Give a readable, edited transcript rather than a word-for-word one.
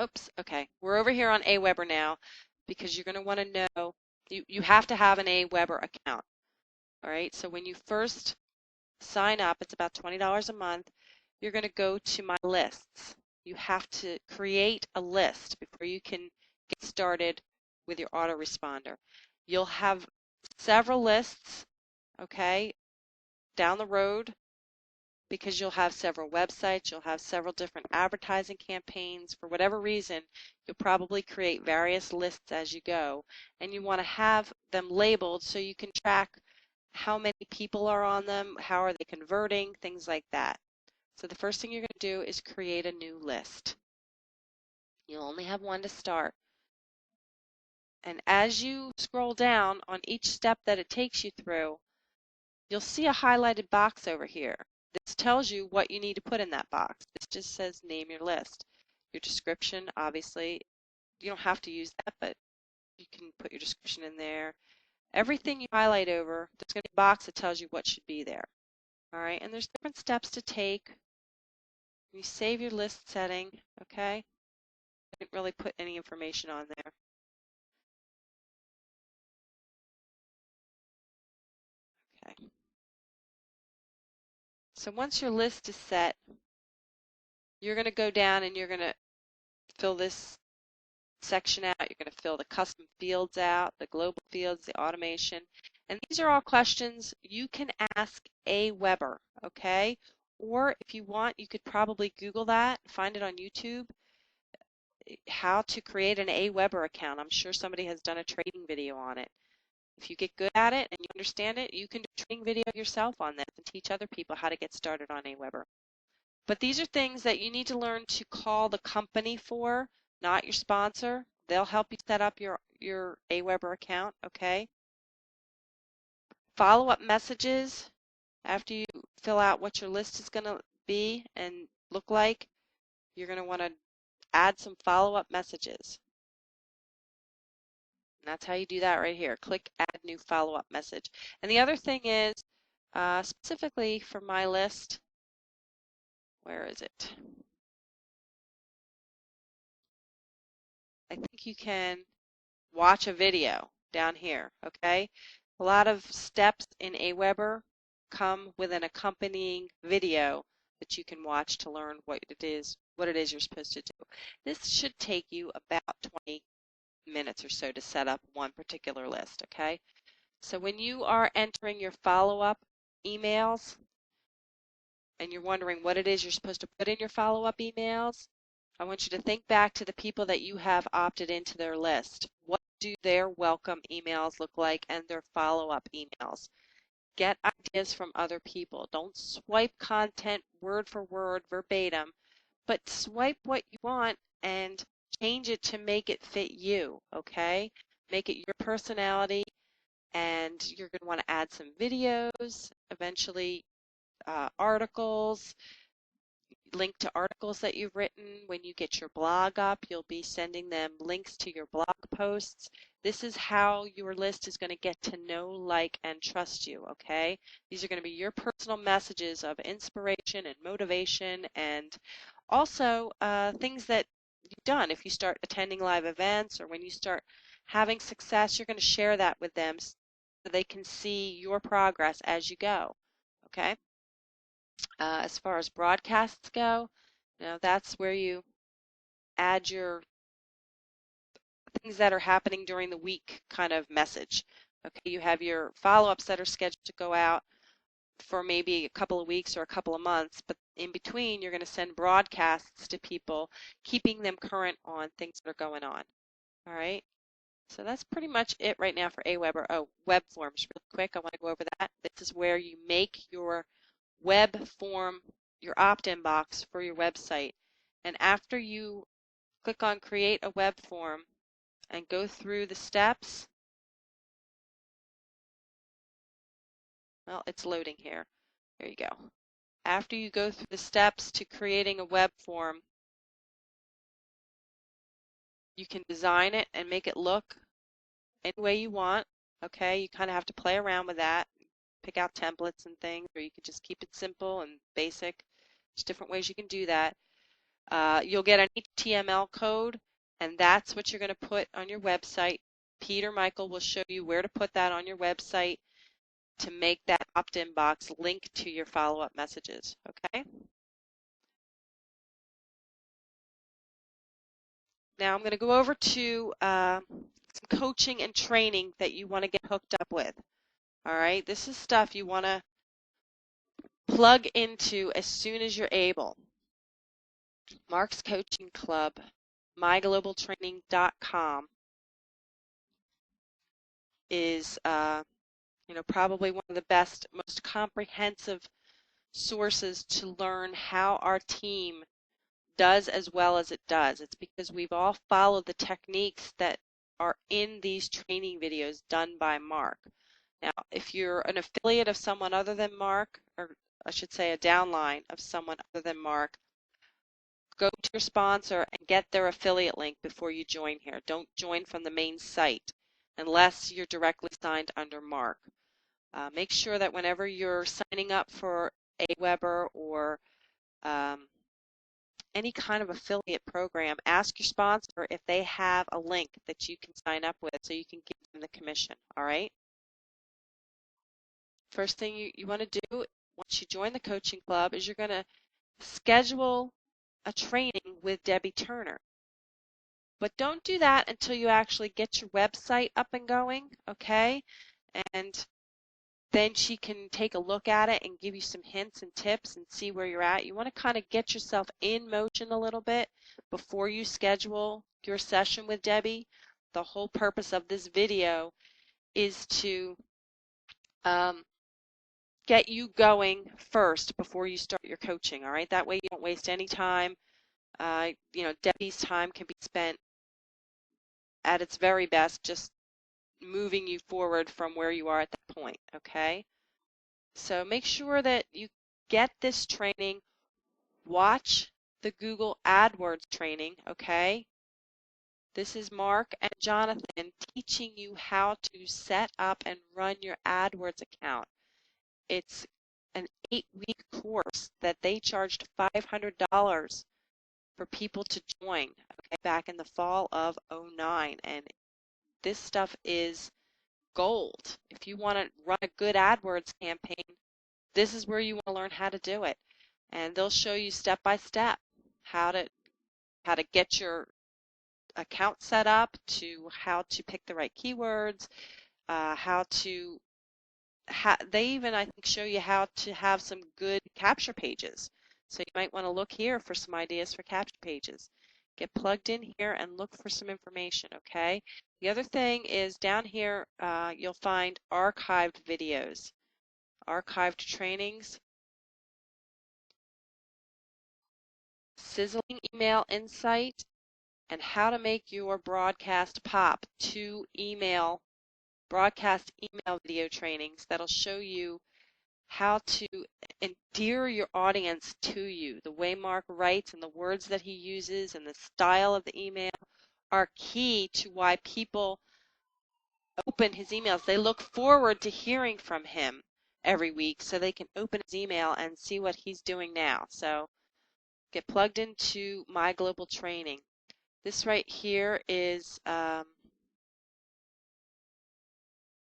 Oops, okay. We're over here on Aweber now because you're going to want to know, you have to have an Aweber account. All right, so when you first sign up, it's about $20 a month. You're going to go to My Lists. You have to create a list before you can get started with your autoresponder. You'll have several lists, okay, down the road because you'll have several websites, you'll have several different advertising campaigns. For whatever reason, you'll probably create various lists as you go, and you want to have them labeled so you can track how many people are on them, how are they converting, things like that. So the first thing you're going to do is create a new list. You'll only have one to start. And as you scroll down on each step that it takes you through, you'll see a highlighted box over here. This tells you what you need to put in that box. This just says name your list. Your description, obviously, you don't have to use that, but you can put your description in there. Everything you highlight over, there's going to be a box that tells you what should be there. All right, and there's different steps to take. You save your list setting, okay? I didn't really put any information on there. Okay. So once your list is set, you're going to go down and you're going to fill this section out. You're going to fill the custom fields out, the global fields, the automation. And these are all questions you can ask Aweber, okay? Or if you want, you could probably Google that, find it on YouTube, how to create an Aweber account. I'm sure somebody has done a training video on it. If you get good at it and you understand it, you can do a training video yourself on this and teach other people how to get started on Aweber. But these are things that you need to learn to call the company for, not your sponsor. They'll help you set up your Aweber account, okay? Follow-up messages after you fill out what your list is going to be and look like. You're going to want to add some follow-up messages. And that's how you do that right here. Click Add New Follow-Up Message. And the other thing is, specifically for my list, where is it? I think you can watch a video down here, okay? A lot of steps in Aweber come with an accompanying video that you can watch to learn what it is you're supposed to do. This should take you about 20 minutes or so to set up one particular list, okay? So when you are entering your follow-up emails and you're wondering what it is you're supposed to put in your follow-up emails, I want you to think back to the people that you have opted into their list. What do their welcome emails look like and their follow-up emails? Get ideas from other people. Don't swipe content word for word, verbatim, but swipe what you want and change it to make it fit you, okay? Make it your personality, and you're going to want to add some videos, eventually articles, link to articles that you've written. When you get your blog up, you'll be sending them links to your blog posts. This is how your list is going to get to know, like, and trust you, okay? These are going to be your personal messages of inspiration and motivation, and also things that you've done. If you start attending live events or when you start having success, you're going to share that with them so they can see your progress as you go, okay? As far as broadcasts go, that's where you add your things that are happening during the week kind of message. Okay, you have your follow-ups that are scheduled to go out for maybe a couple of weeks or a couple of months, but in between you're going to send broadcasts to people, keeping them current on things that are going on. All right, so that's pretty much it right now for Aweber. Oh, web forms, real quick, I want to go over that. This is where you make your web form, your opt-in box for your website. And after you click on create a web form and go through the steps, well, it's loading here. There you go. After you go through the steps to creating a web form, you can design it and make it look any way you want. Okay, you kind of have to play around with that, pick out templates and things, or you can just keep it simple and basic. There's different ways you can do that. You'll get an HTML code, and that's what you're going to put on your website. Peter Michael will show you where to put that on your website to make that opt-in box link to your follow-up messages, okay? Now I'm going to go over to some coaching and training that you want to get hooked up with, all right? This is stuff you want to plug into as soon as you're able. Mark's Coaching Club, myglobaltraining.com is probably one of the best, most comprehensive sources to learn how our team does as well as it does. It's because we've all followed the techniques that are in these training videos done by Mark. Now, if you're an affiliate of someone other than Mark, or I should say a downline of someone other than Mark, go to your sponsor and get their affiliate link before you join here. Don't join from the main site unless you're directly signed under Mark. Make sure that whenever you're signing up for Aweber or any kind of affiliate program, ask your sponsor if they have a link that you can sign up with so you can give them the commission, all right? First thing you want to do once you join the coaching club is you're going to schedule a training with Debbie Turner. But don't do that until you actually get your website up and going, okay? And then she can take a look at it and give you some hints and tips and see where you're at. You want to kind of get yourself in motion a little bit before you schedule your session with Debbie. The whole purpose of this video is to get you going first before you start your coaching, all right? That way you don't waste any time. Debbie's time can be spent at its very best just moving you forward from where you are at that point, okay? So make sure that you get this training, watch the Google AdWords training, okay? This is Mark and Jonathan teaching you how to set up and run your AdWords account. It's an 8-week course that they charged $500 for people to join, okay, back in the fall of '09. And this stuff is gold. If you want to run a good AdWords campaign, this is where you want to learn how to do it. And they'll show you step by step how to get your account set up, to how to pick the right keywords, they even, I think, show you how to have some good capture pages. So you might want to look here for some ideas for capture pages. Get plugged in here and look for some information, okay? The other thing is down here you'll find archived videos, archived trainings, sizzling email insight, and how to make your broadcast pop. 2 broadcast email video trainings that'll show you how to endear your audience to you. The way Mark writes and the words that he uses and the style of the email are key to why people open his emails. They look forward to hearing from him every week so they can open his email and see what he's doing now. So get plugged into My Global Training. This right here is